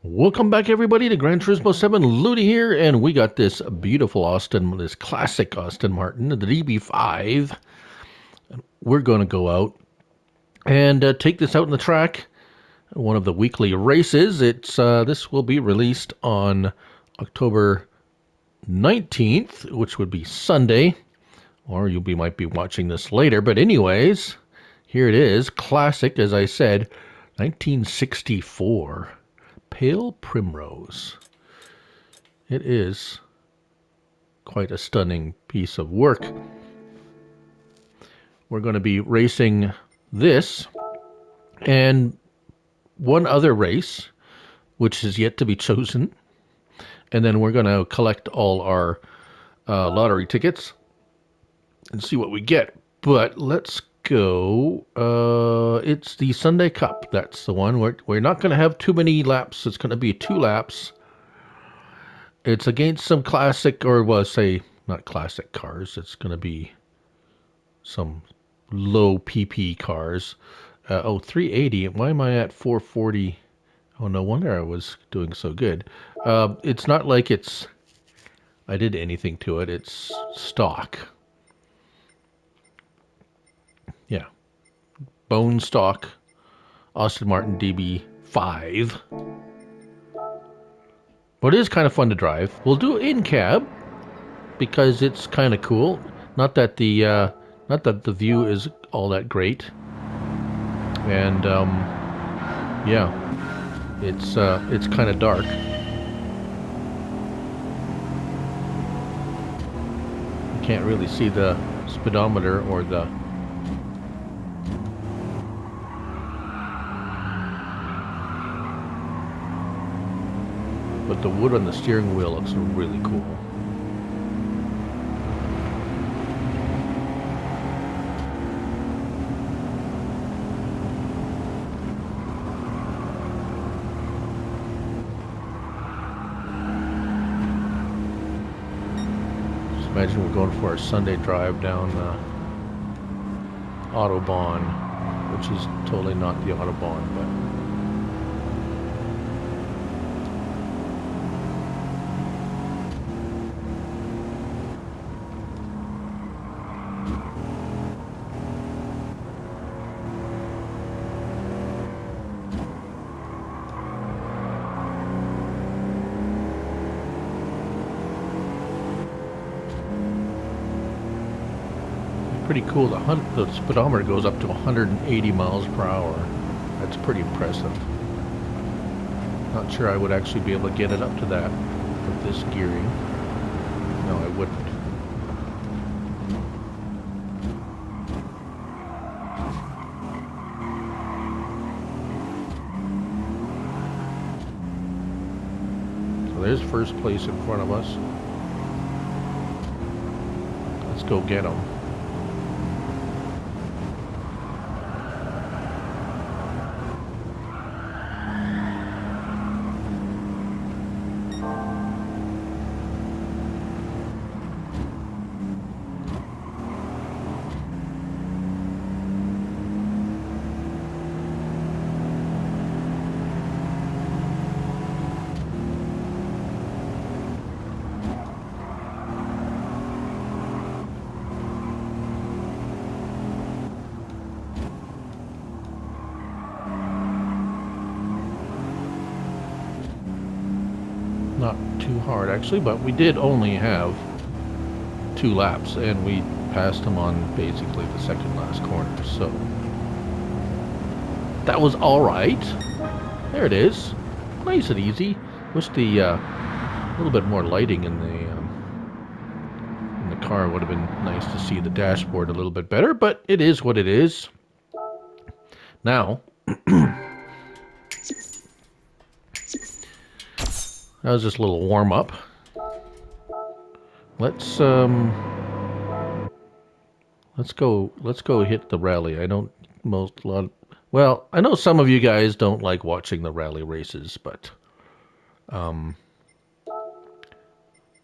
Welcome back, everybody, to Gran Turismo 7. Ludi here, and we got this beautiful this classic Aston Martin, the DB5. We're going to go out and take this out in the track. One of the weekly races. This will be released on October 19th, which would be Sunday, or might be watching this later. But anyways, here it is, classic, as I said, 1964. Pale Primrose. It is quite a stunning piece of work. We're going to be racing this and one other race, which is yet to be chosen. And then we're going to collect all our lottery tickets and see what we get. But let's go. It's the Sunday Cup. That's the one. We're not going to have too many laps. It's going to be 2 laps. It's against some classic, or well, say not classic cars. It's going to be some low PP cars. 380. Why am I at 440? Oh, no wonder I was doing so good. It's not like I did anything to it. It's stock. Yeah. Bone stock. Aston Martin DB5. But it is kind of fun to drive. We'll do in cab because it's kind of cool. Not that the view is all that great. And yeah, it's kind of dark. You can't really see the speedometer or the but the wood on the steering wheel looks really cool. Just imagine we're going for our Sunday drive down Autobahn, which is totally not the Autobahn, but pretty cool. The speedometer goes up to 180 miles per hour. That's pretty impressive. Not sure I would actually be able to get it up to that with this gearing. No, I wouldn't. So there's first place in front of us. Let's go get them. Not too hard actually, but we did only have 2 laps and we passed him on basically the second last corner, so that was alright. There it is. Nice and easy. Wish the little bit more lighting in the car would have been nice to see the dashboard a little bit better, but it is what it is. Now that was just a little warm up. Let's go hit the rally. I don't well, I know some of you guys don't like watching the rally races, but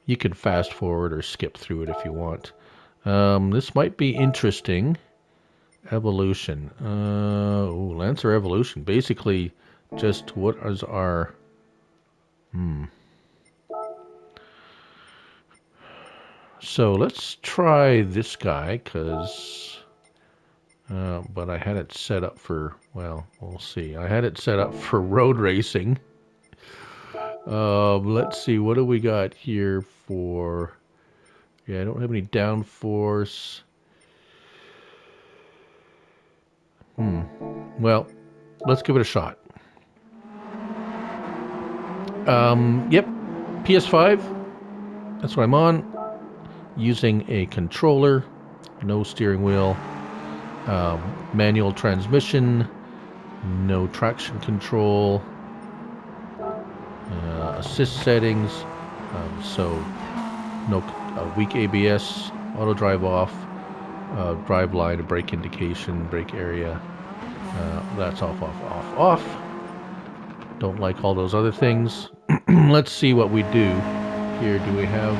you can fast forward or skip through it if you want. This might be interesting. Evolution. Lancer Evolution. Basically, just what is our So let's try this guy, but I had it set up for, well, we'll see. I had it set up for road racing. Let's see, what do we got here for, yeah, I don't have any downforce. Well, let's give it a shot. Yep, PS5, that's what I'm on, using a controller, no steering wheel, manual transmission, no traction control, assist settings, so no weak ABS, auto drive off, drive line, brake indication, brake area, that's off, off, off, off. Don't like all those other things. Let's see what we do here. Do we have,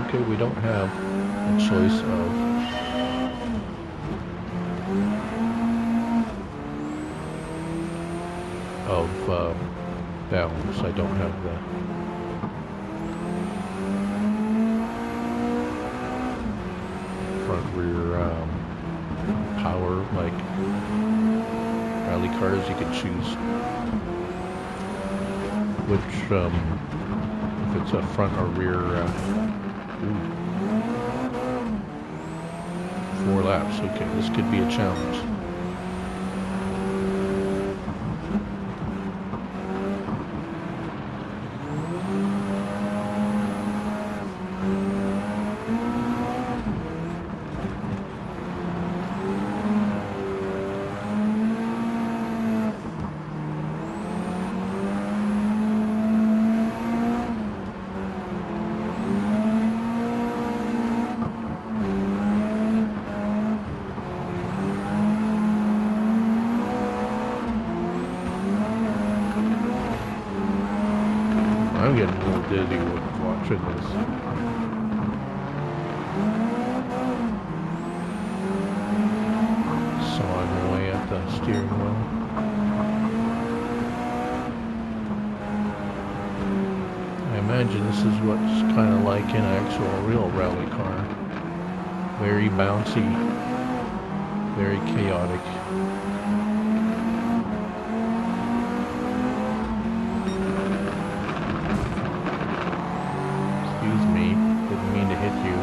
okay, we don't have a choice of balance. I don't have the front rear power like rally cars. You could choose which if it's a front or rear. 4 laps. Okay, this could be a challenge. I'm getting a little dizzy with watching this. Sawing away at the steering wheel. I imagine this is what's kind of like in an actual real rally car. Very bouncy, very chaotic. Didn't mean to hit you.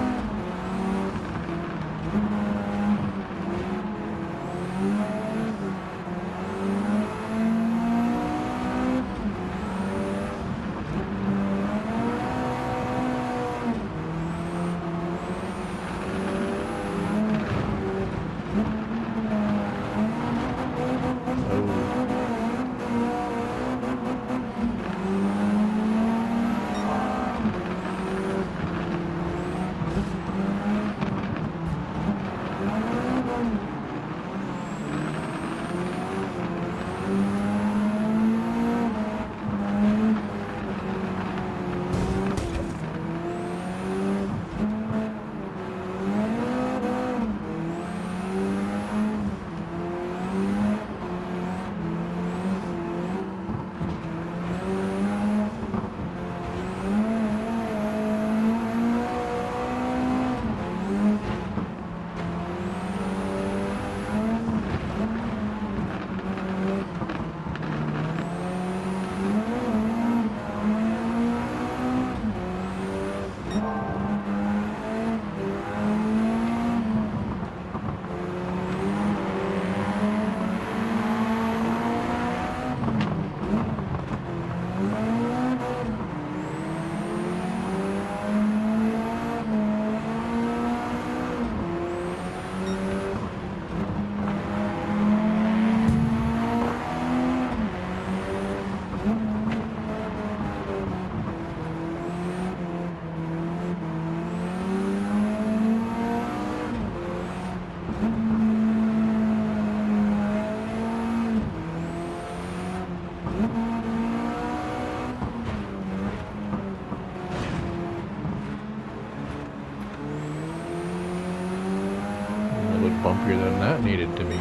Bumpier than that needed to be.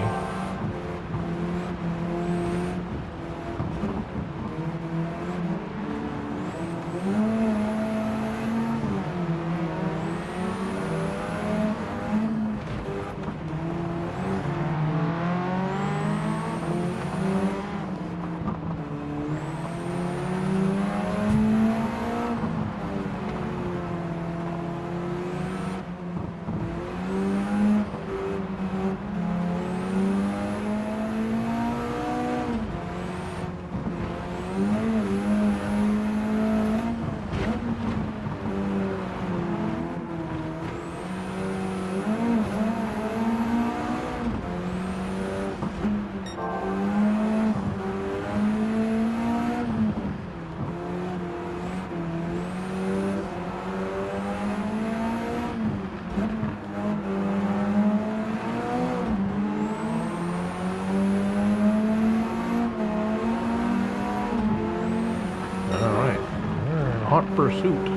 Hot pursuit.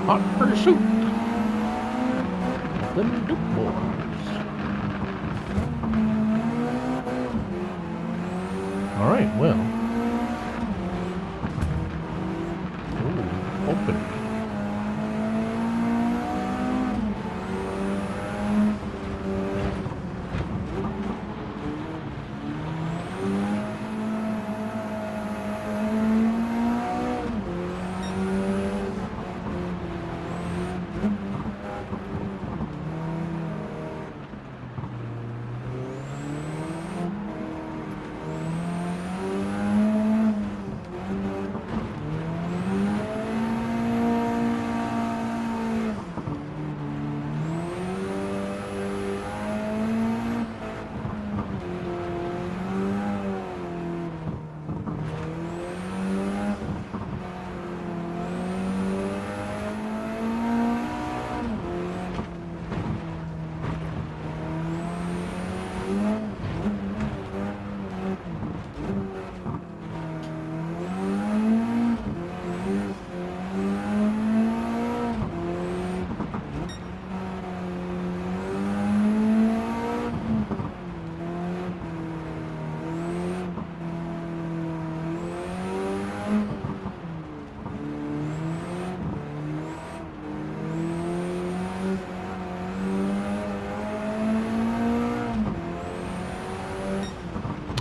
Hot pursuit. Them Duke boys. All right, well. Ooh, open.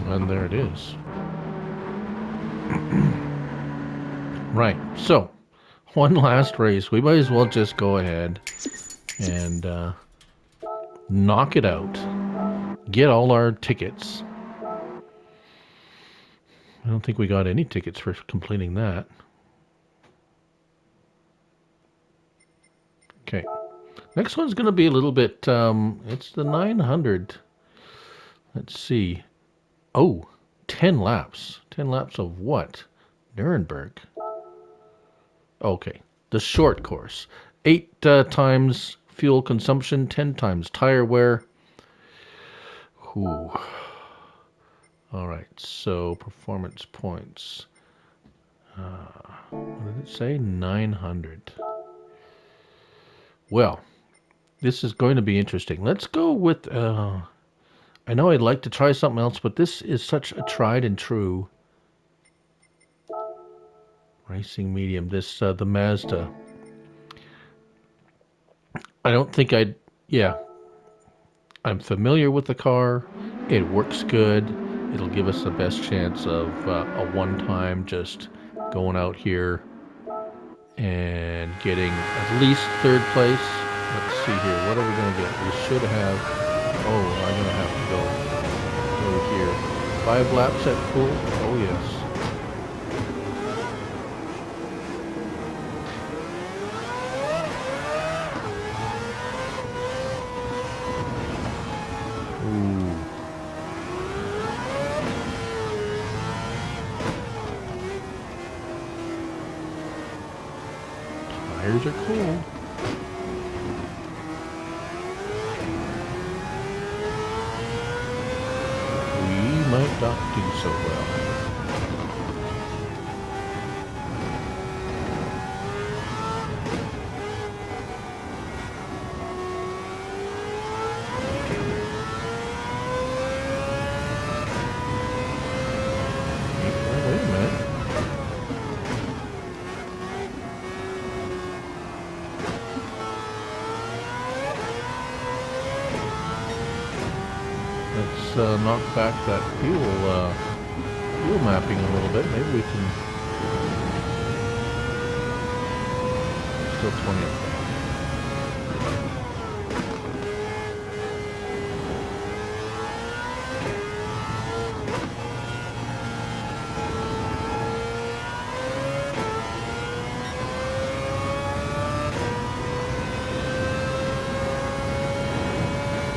And there it is. Right, so one last race. We might as well just go ahead and knock it out. Get all our tickets. I don't think we got any tickets for completing that. Okay. Next one's going to be a little bit, it's the 900. Let's see. Oh, 10 laps. 10 laps of what? Nuremberg. Okay. The short course. 8 times fuel consumption, 10 times tire wear. Ooh. All right, so performance points. What did it say? 900. Well, this is going to be interesting. Let's go with, I know I'd like to try something else, but this is such a tried and true racing medium. This, the Mazda. I don't think yeah, I'm familiar with the car. It works good. It'll give us the best chance of a one-time just going out here and getting at least third place. Let's see here. What are we going to get? We should have... Oh, I'm going to have to go over here. 5 laps at full? Oh, yes. Tires are cool. We might not do so well. Wait a minute. Let's knock back that fuel mapping a little bit. Maybe we can still 20 up there.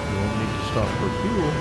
We won't need to stop for fuel.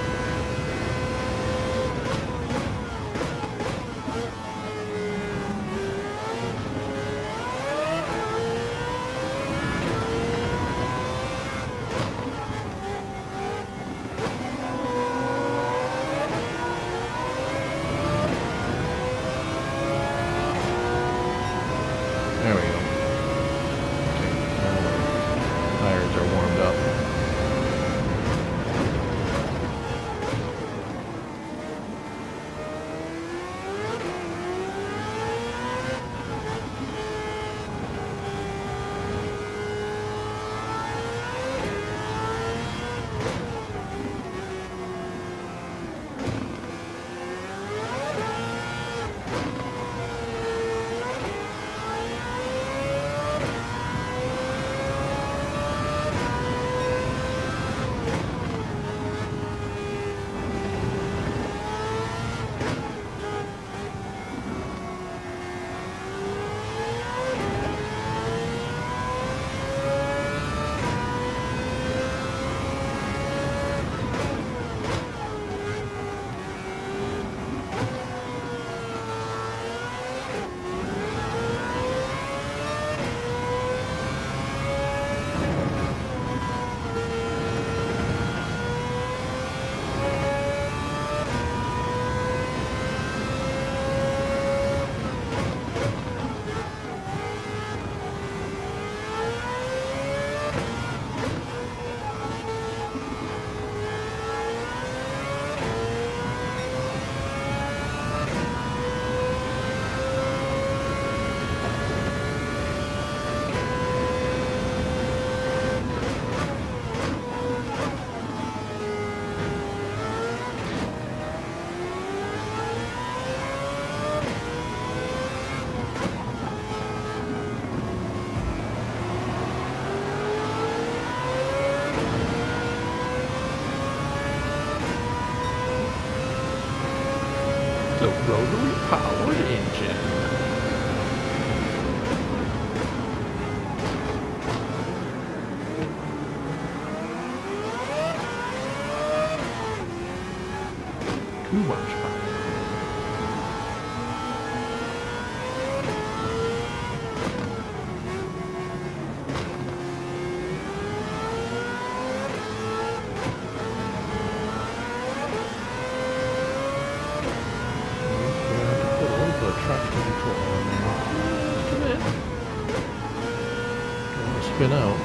spin out.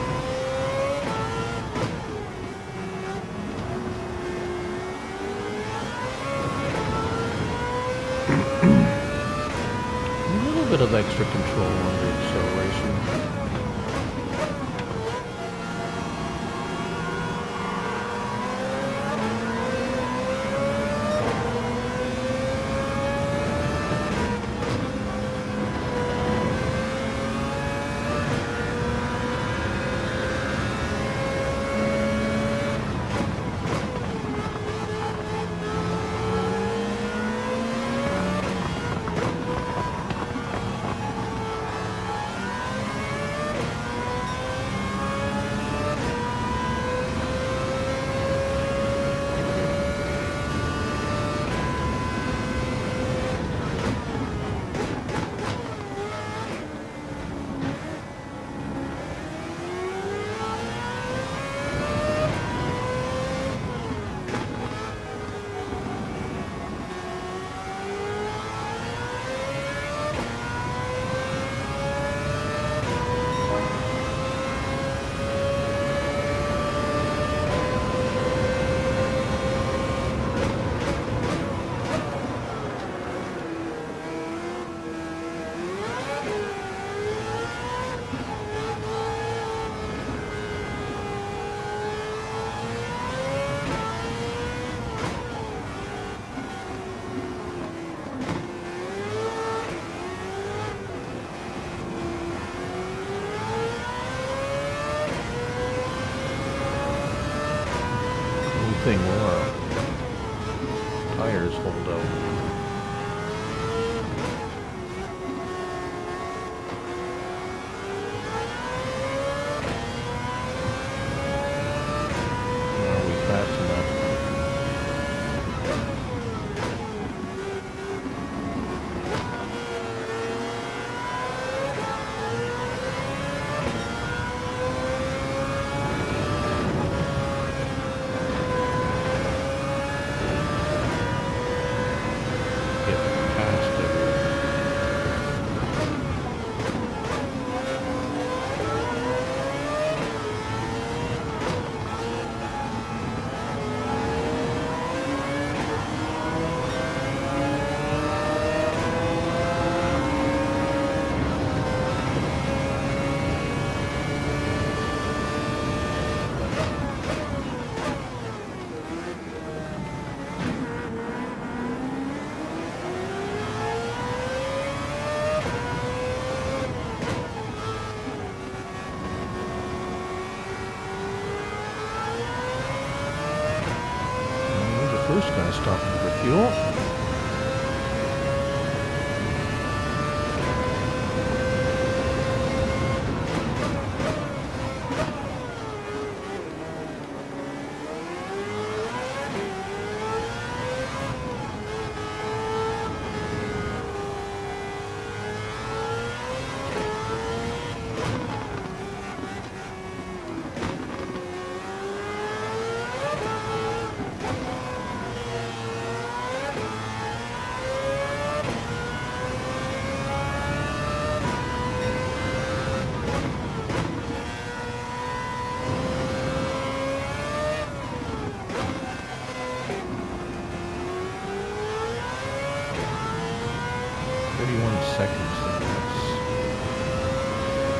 A little bit of extra control under acceleration. Thing will tires hold out. Are we fast enough? First guy stopping for fuel. Seconds. That's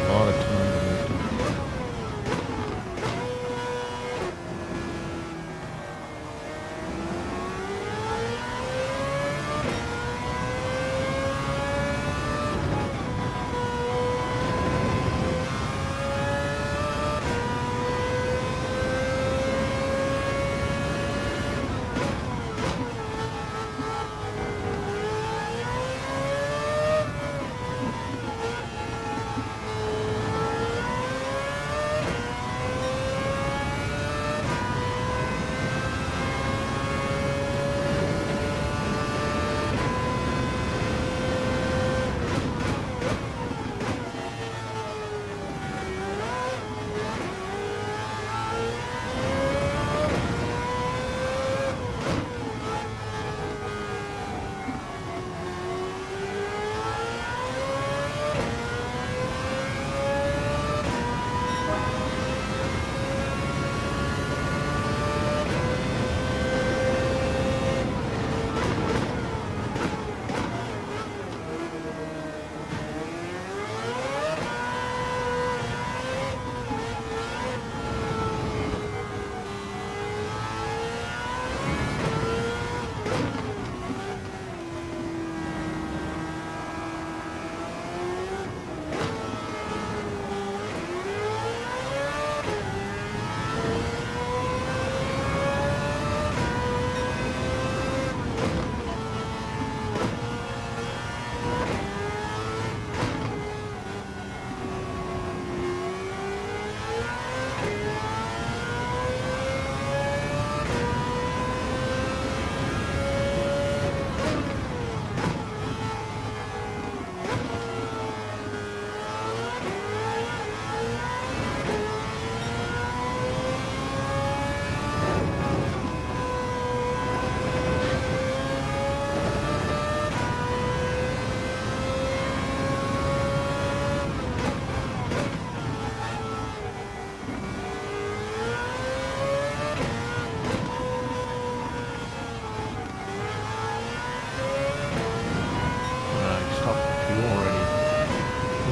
a lot of time to move to.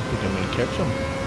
think I'm going to catch him.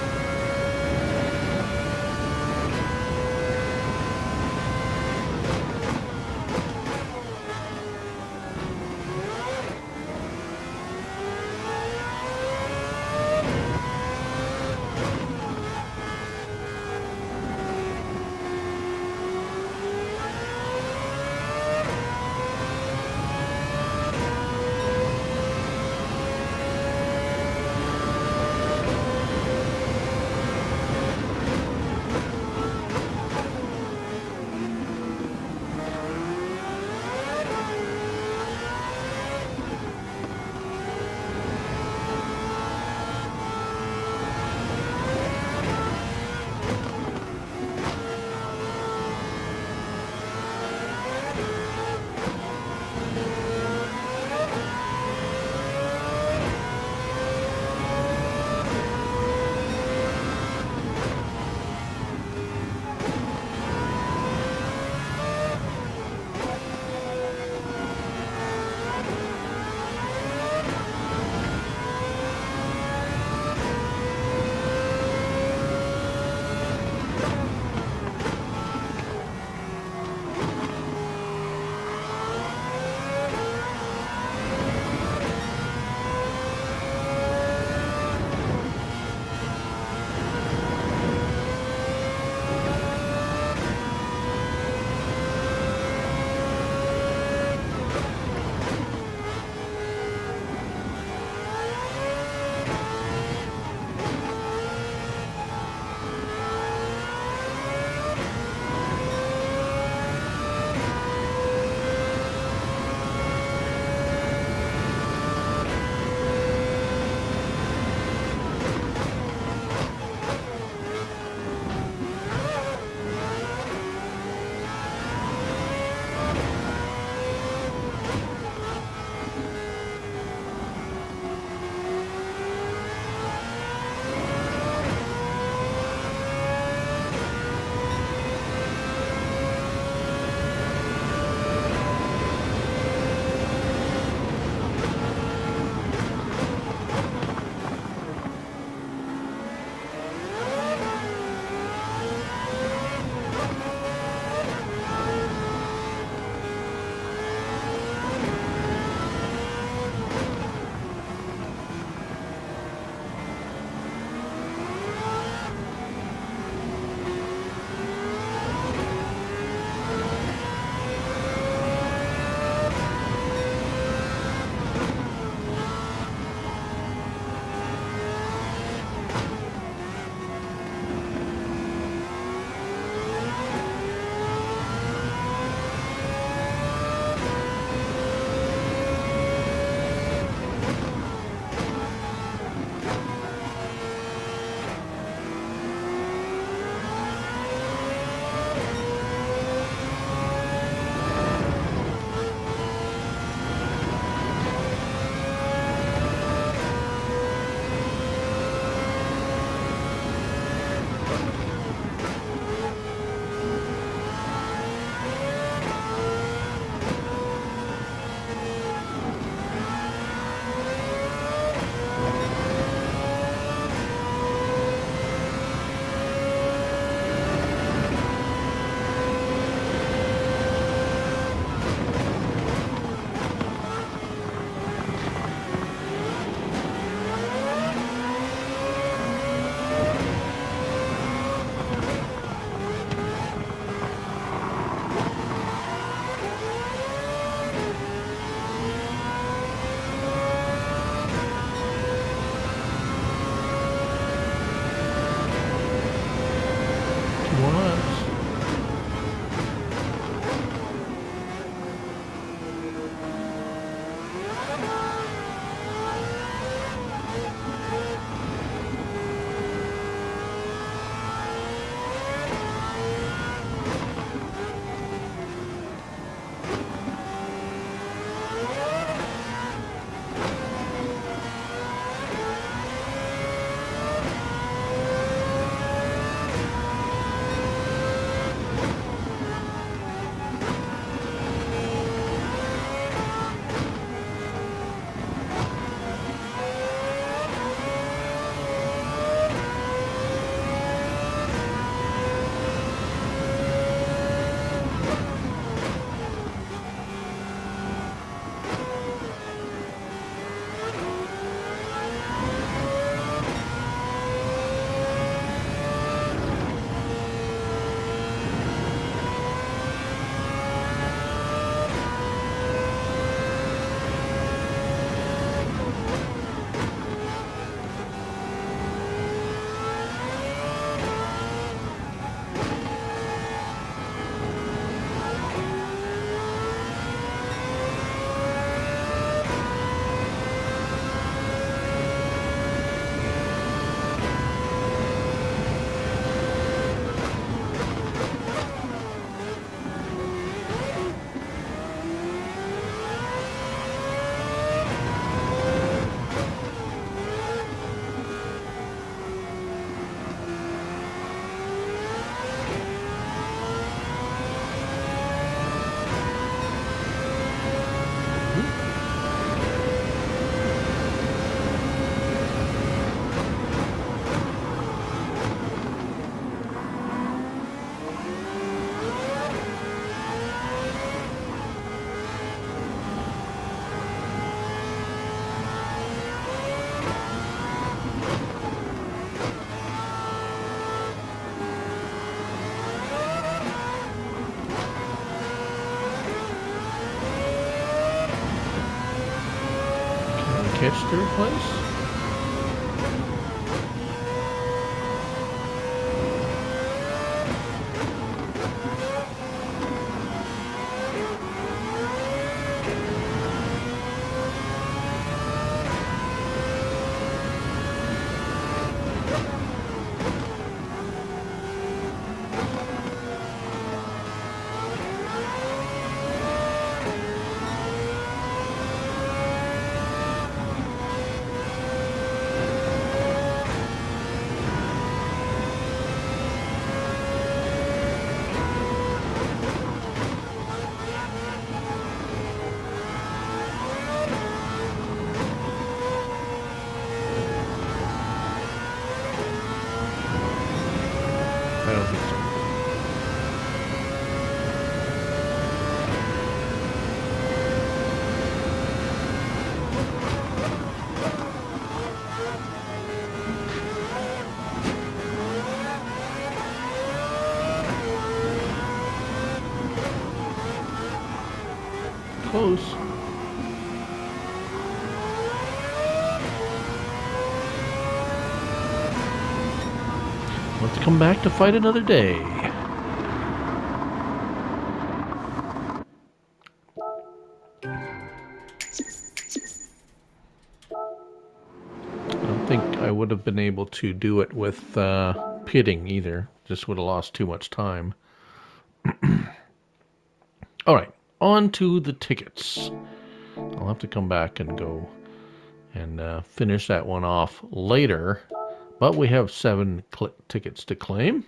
catch third place? I don't think so. Close. Let's come back to fight another day. I don't think I would have been able to do it with pitting either. Just would have lost too much time. All right, on to the tickets. I'll have to come back and go and finish that one off later. But we have 7 tickets to claim.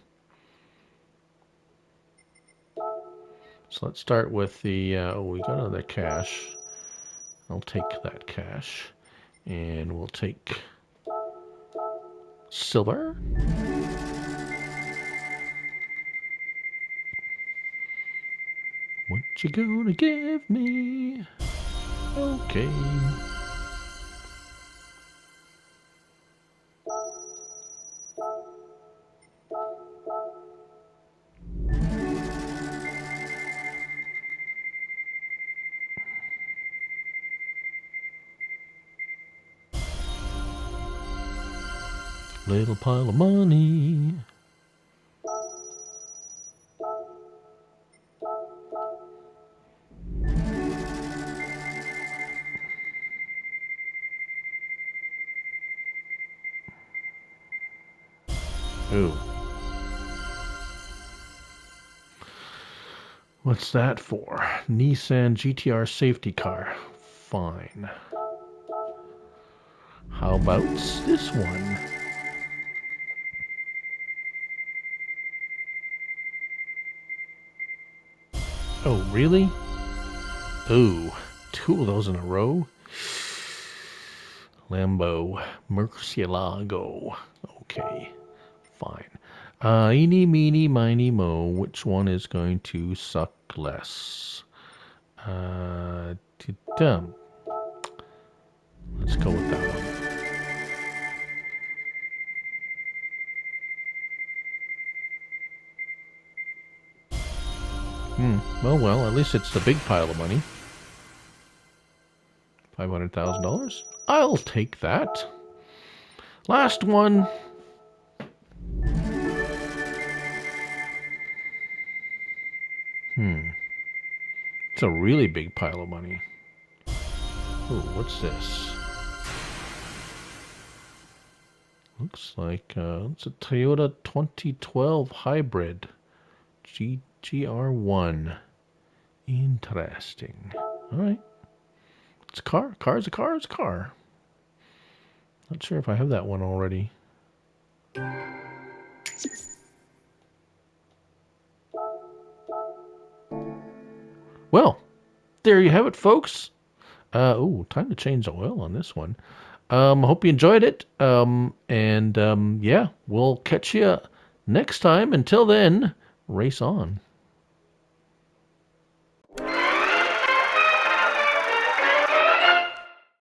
So let's start with the, we got another cash. I'll take that cash. And we'll take silver. What you gonna give me? Okay. Little pile of money. Ooh. What's that for? Nissan GTR safety car. Fine. How about this one? Oh, really? Ooh, 2 of those in a row? Lambo Murcielago. Okay, fine. Eeny, meeny, miny, mo. Which one is going to suck less? Dum. Let's go with that one. Well, at least it's the big pile of money. $500,000. I'll take that. Last one. It's a really big pile of money. Oh, what's this? Looks like it's a Toyota 2012 hybrid GR1. Interesting. All right. It's a car. Car's a car. It's a car. Not sure if I have that one already. Well, there you have it, folks. Time to change the oil on this one. Hope you enjoyed it. Yeah, we'll catch you next time. Until then, race on.